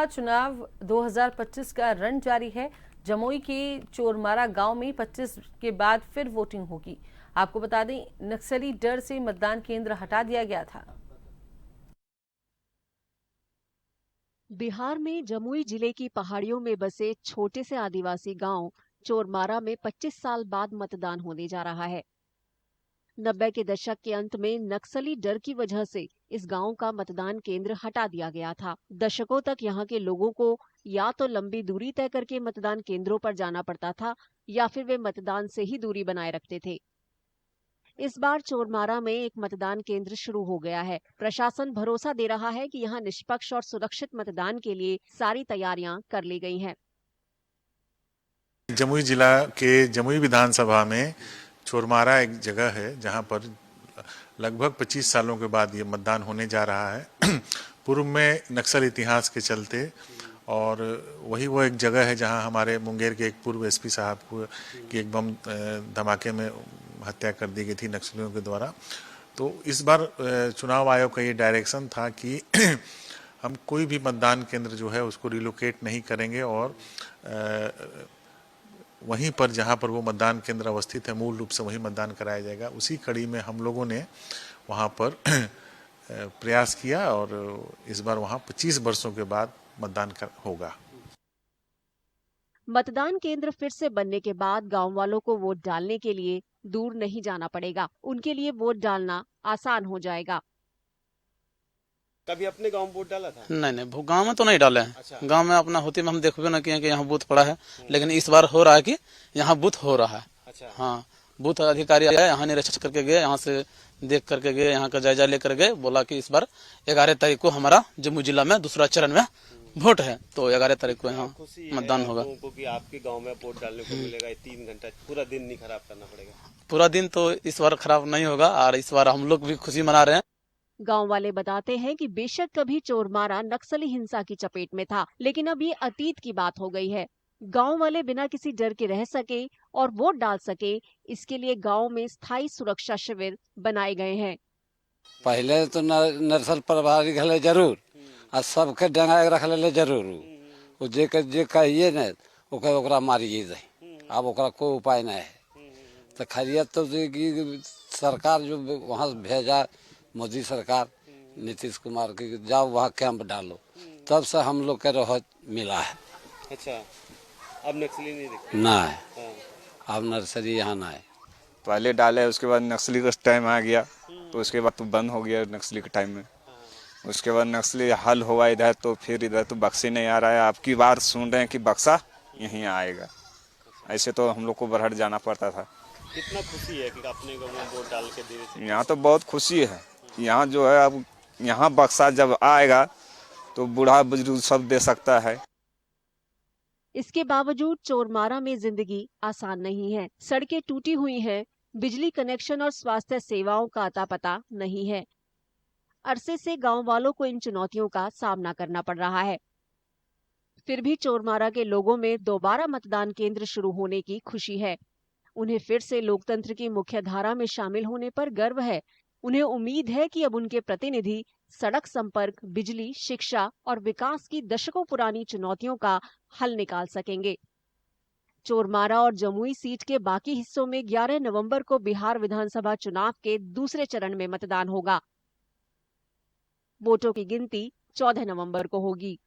चुनाव 2025 का रण जारी है। जमुई के चोरमारा गांव में 25 के बाद फिर वोटिंग होगी। आपको बता दें, नक्सली डर से मतदान केंद्र हटा दिया गया था। बिहार में जमुई जिले की पहाड़ियों में बसे छोटे से आदिवासी गांव चोरमारा में 25 साल बाद मतदान होने जा रहा है। 90 के दशक के अंत में नक्सली डर की वजह से इस गांव का मतदान केंद्र हटा दिया गया था। दशकों तक यहां के लोगों को या तो लंबी दूरी तय करके मतदान केंद्रों पर जाना पड़ता था या फिर वे मतदान से ही दूरी बनाए रखते थे। इस बार चोरमारा में एक मतदान केंद्र शुरू हो गया है। प्रशासन भरोसा दे रहा है कि यहां निष्पक्ष और सुरक्षित मतदान के लिए सारी तैयारियां कर ली गई हैं। जमुई जिला के जमुई विधानसभा में चोरमारा एक जगह है जहां पर लगभग 25 सालों के बाद ये मतदान होने जा रहा है। पूर्व में नक्सल इतिहास के चलते और वही वो एक जगह है जहां हमारे मुंगेर के एक पूर्व एसपी साहब की एक बम धमाके में हत्या कर दी गई थी नक्सलियों के द्वारा। तो इस बार चुनाव आयोग का ये डायरेक्शन था कि हम कोई भी मतदान केंद्र जो है उसको रिलोकेट नहीं करेंगे और वहीं पर जहां पर वो मतदान केंद्र अवस्थित है मूल रूप से वहीं मतदान कराया जाएगा। उसी कड़ी में हम लोगों ने वहां पर प्रयास किया और इस बार वहां 25 वर्षों के बाद मतदान होगा। मतदान केंद्र फिर से बनने के बाद गांव वालों को वोट डालने के लिए दूर नहीं जाना पड़ेगा। उनके लिए वोट डालना आसान हो जाएगा। कभी अपने गांव में वोट डाला था? नहीं, गांव में तो नहीं डाले हैं। अच्छा। गांव में अपना होती में हम देखबे ना किए कि यहाँ बूथ पड़ा है, लेकिन इस बार हो रहा है कि यहाँ बूथ हो रहा है। अच्छा। हाँ, बूथ अधिकारी आया, यहाँ निरीक्षण करके गए, यहाँ से देख करके गए, यहाँ का जायजा लेकर गए, बोला कि इस बार 11 तारीख को हमारा जम्मू जिला में दूसरा चरण में वोट है, तो 11 तारीख को यहाँ मतदान होगा। कि आपके गाँव में वोट डालने को मिलेगा। 3 घंटा पूरा दिन नहीं खराब करना पड़ेगा। पूरा दिन तो इस बार खराब नहीं होगा और इस बार हम लोग भी खुशी मना रहे हैं। गांव वाले बताते हैं कि बेशक कभी चोरमारा नक्सली हिंसा की चपेट में था, लेकिन अब ये अतीत की बात हो गई है। गांव वाले बिना किसी डर के रह सके और वोट डाल सके, इसके लिए गांव में स्थायी सुरक्षा शिविर बनाए गए हैं। पहले तो नक्सल प्रभारी घले जरूर और सबके डंगा रख ले जरूर। वो जे कहिए न ओकरा मारिए जाए। अब ओकरा कोई उपाय नहीं है। तो खैरियत तो सरकार जो वहाँ भेजा मोदी सरकार नीतीश कुमार की, जाओ वहाँ कैंप डालो, तब से हम लोग के राहत मिला है। अच्छा, अब नक्सली नहीं दिखते? नहीं, अब नर्सरी यहाँ ना है। पहले डाले, उसके बाद नक्सली का टाइम आ गया तो उसके बाद तो बंद हो गया नक्सली के टाइम में। उसके बाद नक्सली हल हुआ इधर, तो फिर इधर तो बक्से नहीं आ रहा है। आपकी बार सुन रहे हैं कि बक्सा यहीं आएगा। ऐसे तो हम लोग को बरहट जाना पड़ता था। कितना खुशी है कि अपने गाँव में वोट डाल के दे? यहाँ तो बहुत खुशी है। यहाँ जो है अब यहाँ बक्सा जब आएगा तो बूढ़ा बुजुर्ग सब दे सकता है। इसके बावजूद चोरमारा में जिंदगी आसान नहीं है। सड़कें टूटी हुई हैं, बिजली कनेक्शन और स्वास्थ्य सेवाओं का अता पता नहीं है। अरसे से गांव वालों को इन चुनौतियों का सामना करना पड़ रहा है। फिर भी चोरमारा के लोगों में दोबारा मतदान केंद्र शुरू होने की खुशी है। उन्हें फिर से लोकतंत्र की मुख्य धारा में शामिल होने पर गर्व है। उन्हें उम्मीद है कि अब उनके प्रतिनिधि सड़क संपर्क, बिजली, शिक्षा और विकास की दशकों पुरानी चुनौतियों का हल निकाल सकेंगे। चोरमारा और जमुई सीट के बाकी हिस्सों में 11 नवंबर को बिहार विधानसभा चुनाव के दूसरे चरण में मतदान होगा। वोटों की गिनती 14 नवंबर को होगी।